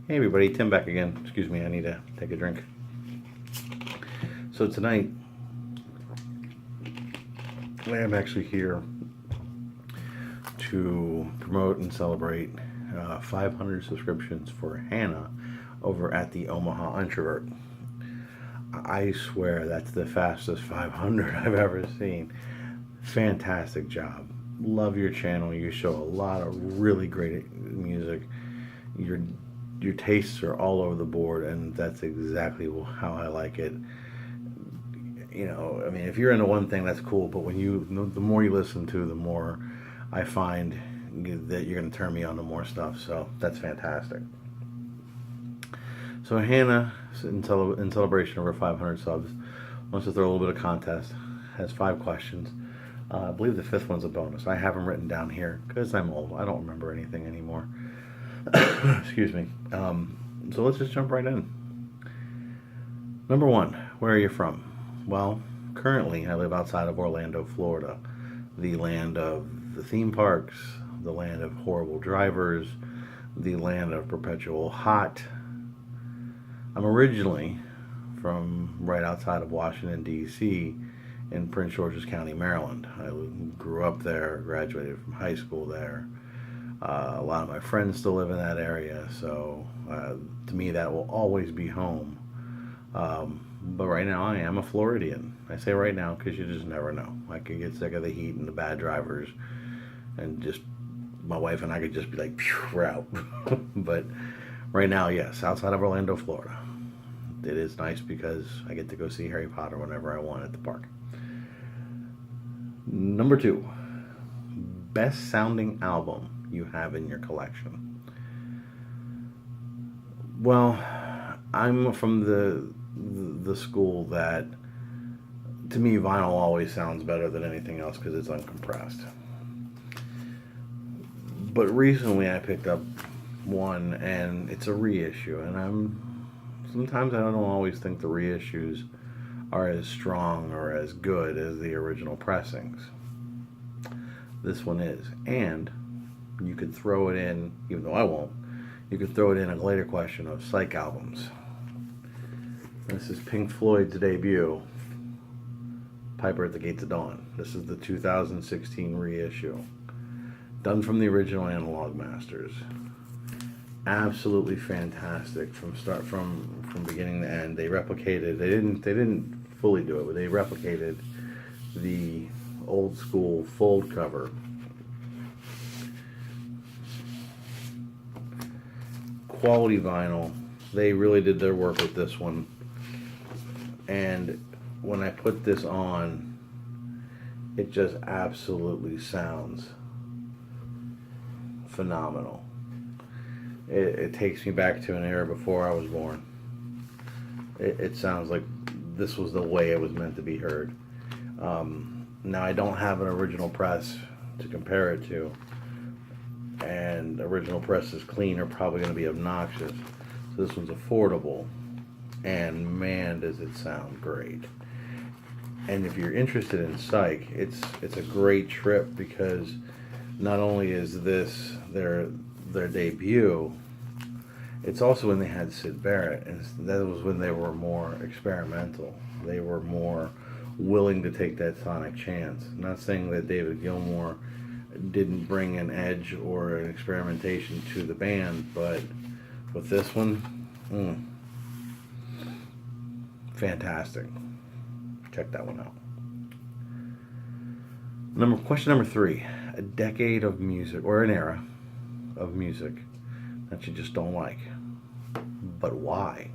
Hey everybody, Tim back again. Excuse me, I need to take a drink. So tonight, I am actually here to promote and celebrate 500 subscriptions for Hannah over at the Omaha Introvert. I swear that's the fastest 500 I've ever seen. Fantastic job. Love your channel. You show a lot of really great music. Your your tastes are all over the board, and that's exactly how I like it. I mean, if you're into one thing, that's cool. But the more you listen to, the more I find that you're going to turn me on to more stuff. So that's fantastic. So Hannah, in celebration of her 500 subs, wants to throw a little bit of contest. Has 5 questions. I believe the fifth one's a bonus. I have them written down here because I'm old. I don't remember anything anymore. Excuse me. So let's just jump right in. Number one, where are you from? Well, currently I live outside of Orlando, Florida, the land of the theme parks, the land of horrible drivers, the land of perpetual hot. I'm originally from right outside of Washington, D.C., in Prince George's County, Maryland. I grew up there, graduated from high school there. A lot of my friends still live in that area, so to me that will always be home. But right now I am a Floridian. I say right now because you just never know. I could get sick of the heat and the bad drivers, and just my wife and I could just be like, phew, we're out. But right now, yes, outside of Orlando, Florida. It is nice because I get to go see Harry Potter whenever I want at the park. Number two, best sounding album you have in your collection. Well, I'm from the school that, to me, vinyl always sounds better than anything else because it's uncompressed. But recently I picked up one and it's a reissue, and sometimes I don't always think the reissues are as strong or as good as the original pressings. This one is, and you could throw it in, even though I won't, you could throw it in a later question of psych albums. This is Pink Floyd's debut, Piper at the Gates of Dawn. This is the 2016 reissue, done from the original analog masters. Absolutely fantastic from beginning to end. They replicated. They didn't fully do it, but they replicated the old school fold cover. Quality vinyl. They really did their work with this one. And when I put this on, it just absolutely sounds phenomenal. It takes me back to an era before I was born. It sounds like this was the way it was meant to be heard. Now I don't have an original press to compare it to, and original presses clean are probably going to be obnoxious. So this one's affordable, and man, does it sound great. And if you're interested in psych, it's a great trip because not only is this their debut, it's also when they had Syd Barrett, and that was when they were more experimental. They were more willing to take that sonic chance. I'm not saying that David Gilmour didn't bring an edge or an experimentation to the band, but with this one, fantastic. Check that one out. Question number 3: a decade of music or an era of music that you just don't like, but why?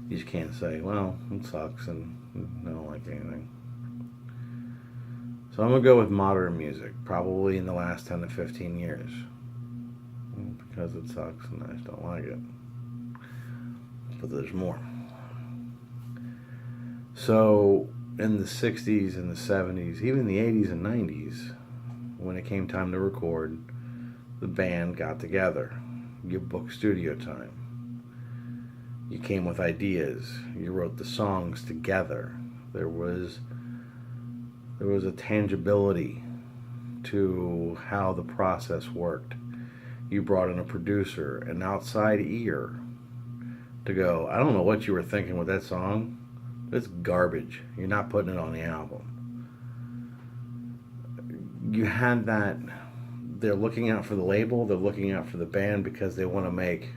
You just can't say, well, it sucks and I don't like anything. So I'm gonna go with modern music, probably in the last 10 to 15 years, because it sucks and I just don't like it. But there's more. So in the 60s and the 70s, even the 80s and 90s, when it came time to record, the band got together. You booked studio time. You came with ideas. You wrote the songs together. There was a tangibility to how the process worked. You brought in a producer, an outside ear, to go, I don't know what you were thinking with that song. It's garbage. You're not putting it on the album. You had that, they're looking out for the label, they're looking out for the band because they want to make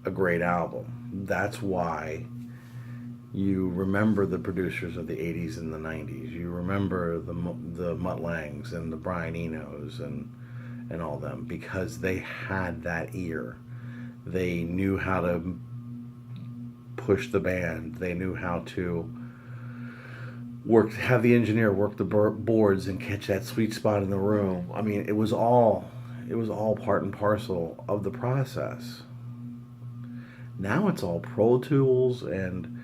a great album. That's why you remember the producers of the 80s and the 90s. You remember the Mutt Langs and the Brian Enos and all them, because they had that ear. They knew how to push the band. They knew how to have the engineer work the boards and catch that sweet spot in the room. I mean, it was all part and parcel of the process. Now it's all Pro Tools, and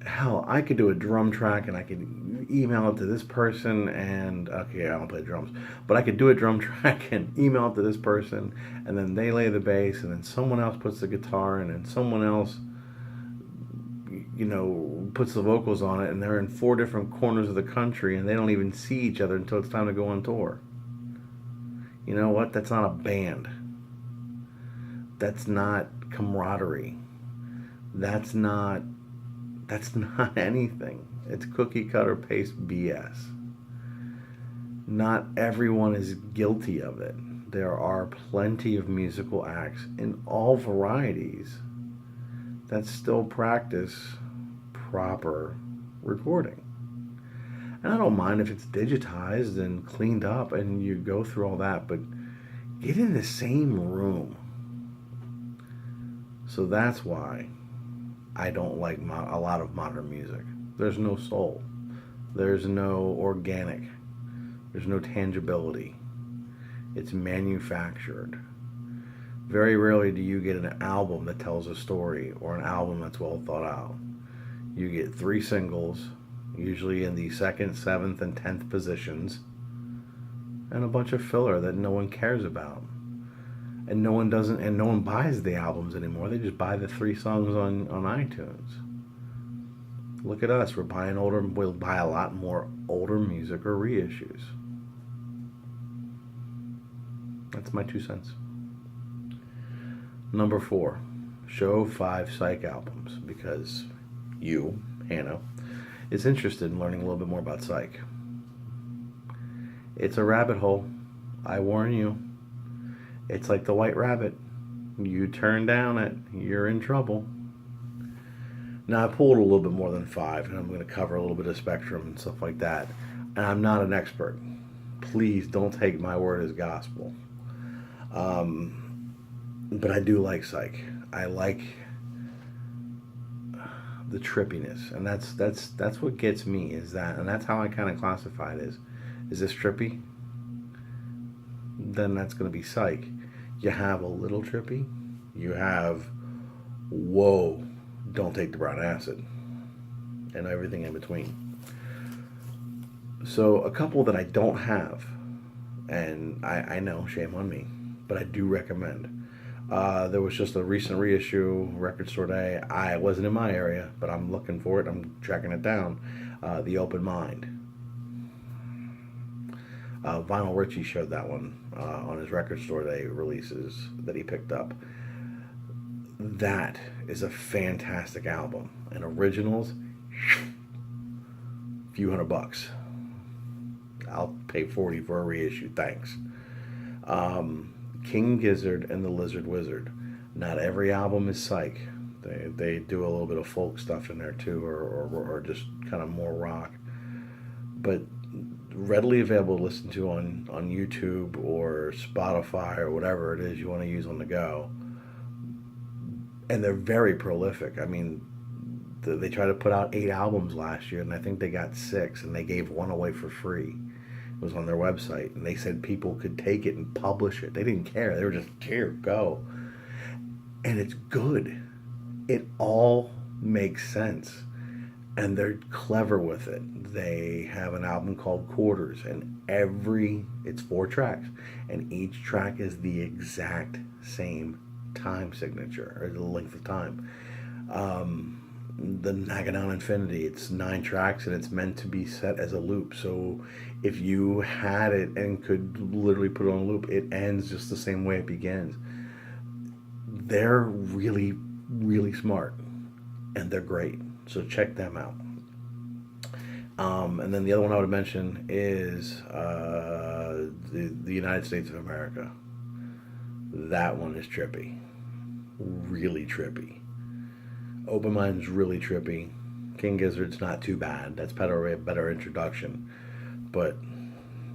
hell, I could do a drum track and I could email it to this person, and okay, I don't play drums, but I could do a drum track and email it to this person, and then they lay the bass, and then someone else puts the guitar in, and someone else, puts the vocals on it, and they're in 4 different corners of the country, and they don't even see each other until it's time to go on tour. You know what? That's not a band. That's not camaraderie. That's not anything. It's cookie cutter paste BS. Not everyone is guilty of it. There are plenty of musical acts in all varieties that still practice proper recording. And I don't mind if it's digitized and cleaned up and you go through all that, but get in the same room. So that's why I don't like a lot of modern music. There's no soul. There's no organic. There's no tangibility. It's manufactured. Very rarely do you get an album that tells a story or an album that's well thought out. You get 3 singles, usually in the 2nd, 7th, and 10th positions, and a bunch of filler that no one cares about. And no one buys the albums anymore. They just buy the 3 songs on iTunes. Look at us. We'll buy a lot more older music or reissues. That's my 2 cents. Number 4, show 5 psych albums, because you, Hannah, is interested in learning a little bit more about psych. It's a rabbit hole. I warn you. It's like the White Rabbit. You turn down it, you're in trouble. Now, I pulled a little bit more than 5, and I'm going to cover a little bit of spectrum and stuff like that. And I'm not an expert. Please don't take my word as gospel. But I do like psych. I like the trippiness, and that's what gets me, is that, and that's how I kind of classify it. Is this trippy? Then that's going to be psych. You have a little trippy. You have, whoa, don't take the brown acid, and everything in between. So a couple that I don't have, and I know, shame on me, but I do recommend. There was just a recent reissue, Record Store Day. I wasn't in my area, but I'm looking for it. I'm tracking it down. The Open Mind. Vinyl Richie showed that one on his Record Store Day releases that he picked up. That is a fantastic album. And originals, few $100. I'll pay $40 for a reissue, thanks. King Gizzard and the Lizard Wizard. Not every album is psych. They do a little bit of folk stuff in there too, or just kind of more rock. But readily available to listen to on YouTube or Spotify or whatever it is you want to use on the go. And they're very prolific. I mean, they tried to put out 8 albums last year, and I think they got 6, and they gave 1 away for free. It was on their website, and they said people could take it and publish it. They didn't care. They were just, here, go. And it's good. It all makes sense. And they're clever with it. They have an album called Quarters, and it's 4 tracks, and each track is the exact same time signature, or the length of time. the Nagadon Infinity. It's 9 tracks and it's meant to be set as a loop. So if you had it and could literally put it on a loop, it ends just the same way it begins. They're really, really smart and they're great. So check them out. And then the other one I would mention is the United States of America. That one is trippy. Really trippy. Open Mind's really trippy. King Gizzard's not too bad. That's a better introduction. But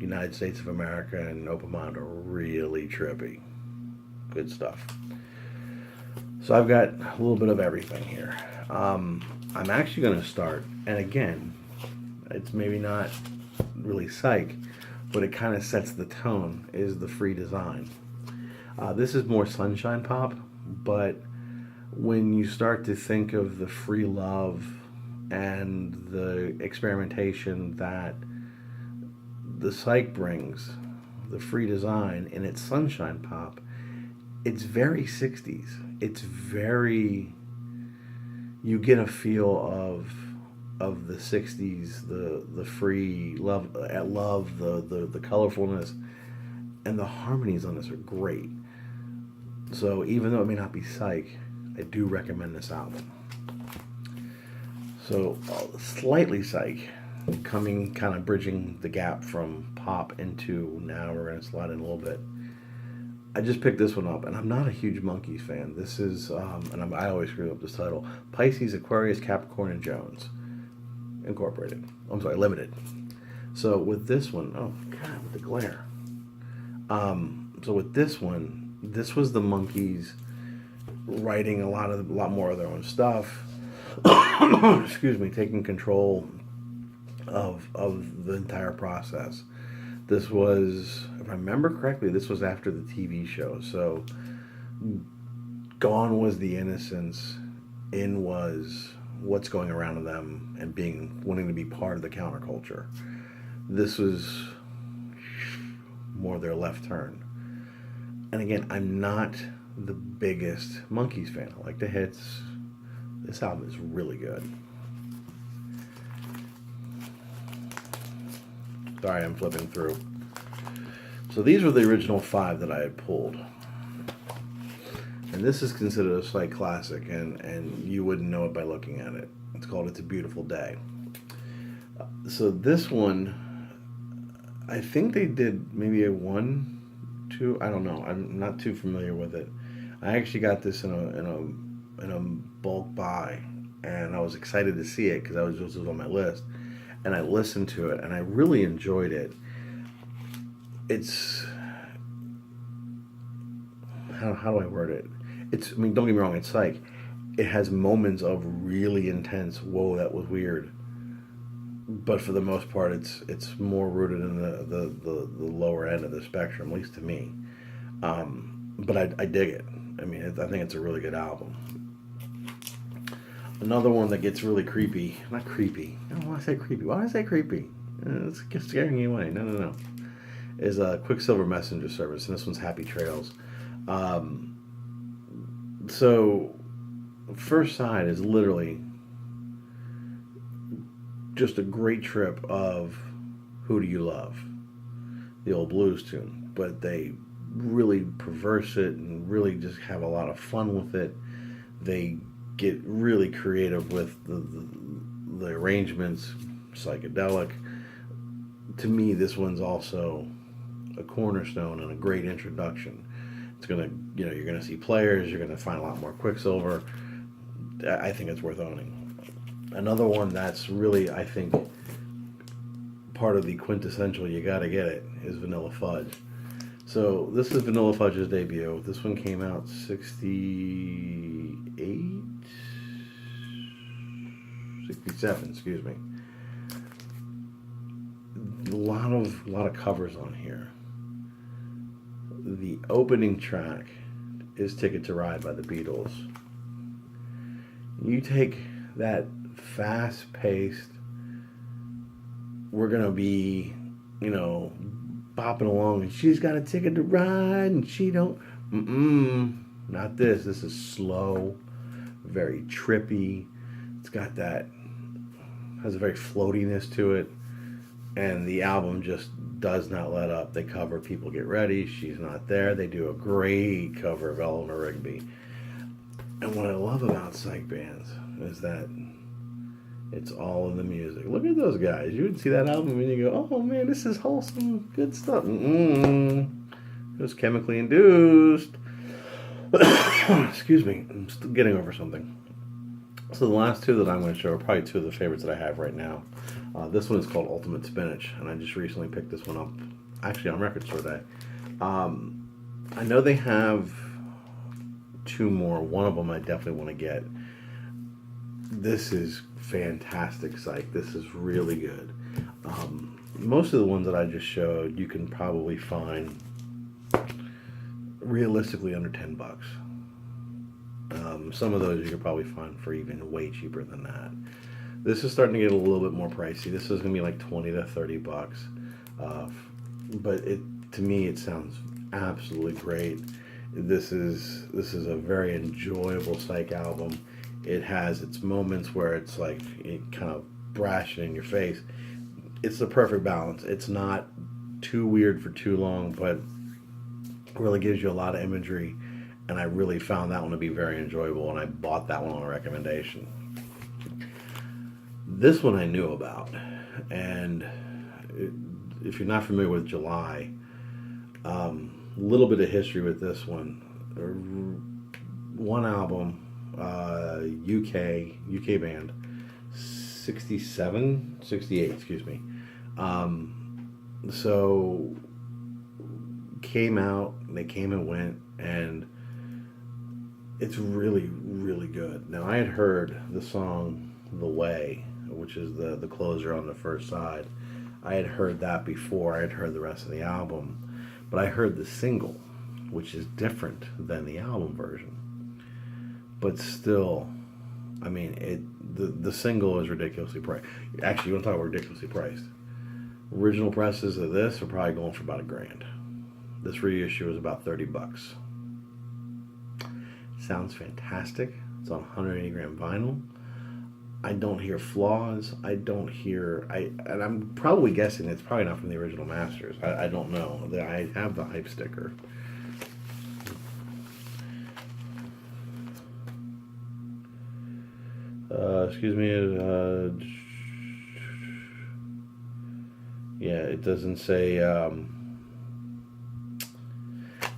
United States of America and Open Mind are really trippy. Good stuff. So I've got a little bit of everything here. I'm actually going to start, and again, it's maybe not really psych, but it kind of sets the tone, is the free design. This is more sunshine pop, but when you start to think of the free love and the experimentation that the psych brings, the free design in its sunshine pop, it's very 60s. It's very, you get a feel of the 60s, the free love, the colorfulness, and the harmonies on this are great. So even though it may not be psych, I do recommend this album. So slightly psych, coming kind of bridging the gap from pop into, now we're going to slide in a little bit. I just picked this one up, and I'm not a huge Monkees fan. This is, I always screw up this title, Pisces, Aquarius, Capricorn, and Jones Incorporated. I'm sorry, Limited. So with this one, oh God, with the glare. So with this one, this was the Monkees writing a lot more of their own stuff. Excuse me, taking control of the entire process. This was, if I remember correctly, this was after the TV show. So gone was the innocence, in was what's going around in them and wanting to be part of the counterculture. This was more their left turn. And again, I'm not the biggest Monkees fan. I like the hits. This album is really good. Sorry, I'm flipping through. So these were the original 5 that I had pulled. And this is considered a psych classic, and you wouldn't know it by looking at it. It's called It's a Beautiful Day. So this one, I think they did maybe a 1, 2, I don't know. I'm not too familiar with it. I actually got this in a bulk buy, and I was excited to see it because it was on my list. And I listened to it, and I really enjoyed it. It's, how do I word it? It's, I mean, don't get me wrong, it's psych. It has moments of really intense, whoa, that was weird. But for the most part, it's more rooted in the lower end of the spectrum, at least to me. But I dig it. I mean, I think it's a really good album. Another one that gets really creepy. Not creepy. I don't want to say creepy. Why do I say creepy? It's scaring you away. No. Is a Quicksilver Messenger Service, and this one's Happy Trails. So, first side is literally just a great trip of Who Do You Love? The old blues tune. But they really perverse it and really just have a lot of fun with it. They get really creative with the arrangements, psychedelic. To me, this one's also a cornerstone and a great introduction. It's gonna, you're gonna see players, you're gonna find a lot more Quicksilver. I think it's worth owning. Another one that's really, I think, part of the quintessential you gotta get it is Vanilla Fudge. So this is Vanilla Fudge's debut. This one came out 67, excuse me. A lot of covers on here. The opening track is Ticket to Ride by the Beatles. You take that fast-paced, we're gonna be, bopping along, and she's got a ticket to ride, and she don't. Not this. This is slow, very trippy. It's it's got that, has a very floatiness to it, and the album just does not let up. They cover People Get Ready, She's Not There. They do a great cover of Eleanor Rigby. And what I love about psych bands is that it's all in the music. Look at those guys. You would see that album and you go, oh man, this is wholesome, good stuff. It was chemically induced. Excuse me, I'm still getting over something. So the last two that I'm going to show are probably two of the favorites that I have right now. This one is called Ultimate Spinach, and I just recently picked this one up, actually on Record Store Day. I know they have two more. One of them I definitely want to get. This is fantastic psych. This is really good. Most of the ones that I just showed, you can probably find realistically under $10. Some of those you could probably find for even way cheaper than that. This is starting to get a little bit more pricey. This is going to be like $20 to $30. But to me, it sounds absolutely great. This is a very enjoyable psych album. It has its moments where it's like it kind of brash in your face. It's the perfect balance. It's not too weird for too long, but really gives you a lot of imagery. And I really found that one to be very enjoyable, and I bought that one on a recommendation. This one I knew about, and if you're not familiar with July, little bit of history with this one. One album, UK band, 68, excuse me. So came out, they came and went, and it's really, really good. Now, I had heard the song The Way, which is the closer on the first side. I had heard that before. I had heard the rest of the album. But I heard the single, which is different than the album version. But still, I mean, the single is ridiculously priced. Actually, you want to talk about ridiculously priced. Original presses of this are probably going for about $1,000. This reissue is about $30. Sounds fantastic. It's on 180 gram vinyl. I don't hear flaws. And I'm probably guessing it's probably not from the original masters. I don't know. I have the hype sticker. Excuse me. Yeah, it doesn't say.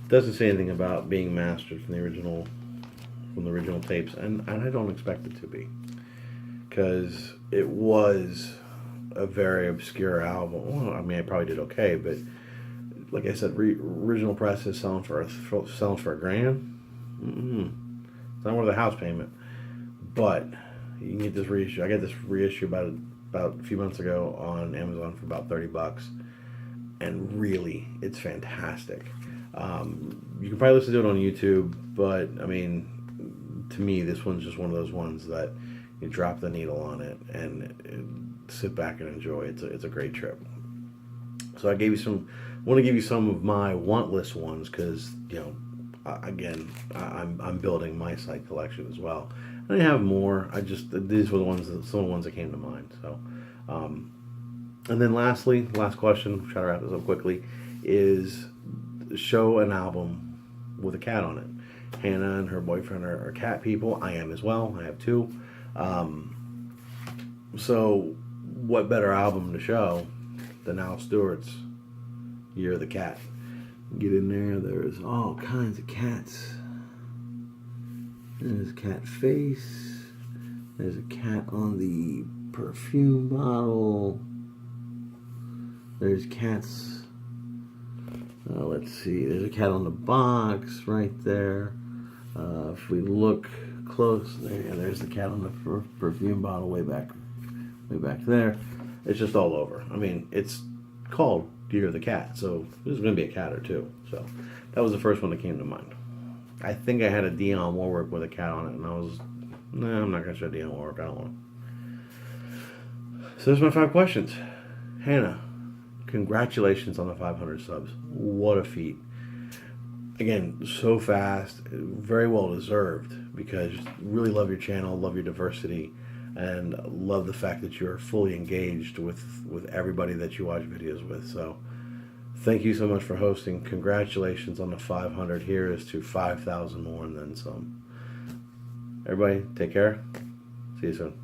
Doesn't say anything about being mastered from the original tapes, and I don't expect it to be, because it was a very obscure album. Well, I mean, I probably did okay, but like I said, original press is selling for $1,000. It's not worth a house payment, but you can get this reissue. I got this reissue about a few months ago on Amazon for about $30, and really, it's fantastic. You can probably listen to it on YouTube, but I mean, to me, this one's just one of those ones that you drop the needle on it and sit back and enjoy. It's a great trip. So I want to give you some of my want list ones, because again, I'm building my site collection as well. And I have more. These were some of the ones that came to mind. So, and then last question, try to wrap this up quickly, is show an album with a cat on it. Hannah and her boyfriend are cat people. I am as well. I have two. So what better album to show than Al Stewart's Year of the Cat? Get in there. There's all kinds of cats. There's a cat face. There's a cat on the perfume bottle. There's cats. Let's see. There's a cat on the box right there. If we look close, there's the cat on the perfume bottle way back there. It's just all over. I mean, it's called Year of the Cat, so there's going to be a cat or two. So that was the first one that came to mind. I think I had a Dionne Warwick with a cat on it, and I was, I'm not going to show Dionne Warwick. I don't want to. So there's my 5 questions. Hannah, congratulations on the 500 subs. What a feat. Again, so fast, very well deserved, because really love your channel, love your diversity. and love the fact that you're fully engaged with everybody that you watch videos with. So thank you so much for hosting. Congratulations on the 500. Here is to 5,000 more and then some. Everybody, take care. See you soon.